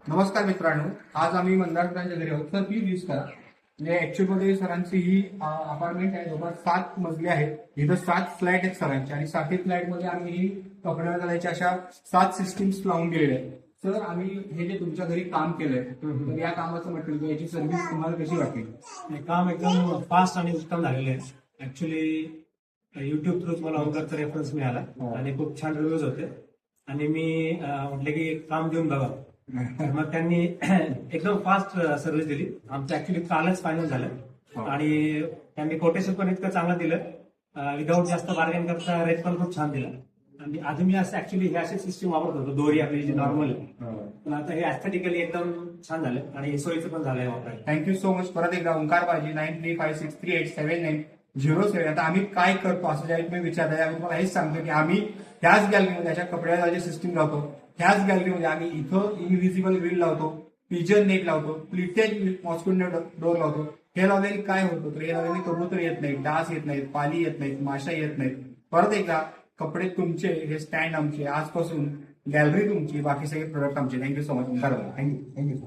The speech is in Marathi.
नमस्कार मित्रांनो, आज आम्ही मंदार सरांच्या घरी आहोत. सर प्लीज यूज करा. म्हणजे ऍक्च्युअली सरांची ही अपार्टमेंट आहे. जवळपास 7 मजले आहेत. इथं 7 फ्लॅट आहेत सरांचे आणि 7 फ्लॅट मध्ये आम्ही ही कपड्या घालायच्या अशा 7 सिस्टीम्स लावून दिलेल्या आहेत. सर आम्ही हे जे तुमच्या घरी काम केलंय तर या कामाचं म्हटलं की याची सर्व्हिस तुम्हाला कशी वाटली? हे काम एकदम फास्ट आणि उत्तम झालेलं आहे. ऍक्च्युली युट्यूब थ्रू मला ओंकारचा रेफरन्स मिळाला आणि खूप छान रिव्ह्यूज होते आणि मी म्हटलं की एक काम देऊन बघा. तर मग त्यांनी एकदम फास्ट सर्व्हिस दिली. आमचं ऍक्च्युली कालच फायनल झालं आणि त्यांनी कोटेशन पण इतकं चांगलं दिलं. विदाऊट जास्त बार्गेन करता रेट पण खूप छान दिला. आणि आधी मी असं ऍक्च्युली हे असे सिस्टीम वापरत होतो, दोरी आपली जी नॉर्मल आहे. पण आता हे ऍस्थेटिकली एकदम छान झालं आणि सोयीचं पण झालंय वापरायला. Thank you so much. परत एकदा ओंकार बाजी 9356387907. आता आम्ही काय करतो असं ज्यावेळी तुम्ही विचारता त्यावेळी तुम्हाला हेच सांगतो की आम्ही ह्याच गॅलरीमध्ये त्याच्या कपड्याची सिस्टीम लावतो. ह्याच गॅलरीमध्ये आम्ही इथं इनव्हिजिबल ग्रिल लावतो, पिजन नेट लावतो, प्लिटेड मॉस्किटो डोर लावतो. हे लावलेली काय होतं तर हे लावलेली कबूतर येत नाहीत, डास येत नाहीत, पाली येत नाहीत, माशा येत नाहीत. परत एकदा कपडे तुमचे, हे स्टँड आमचे, आजपासून गॅलरी तुमची, बाकी सगळे प्रोडक्ट आमचे. Thank you so much. थँक्यू.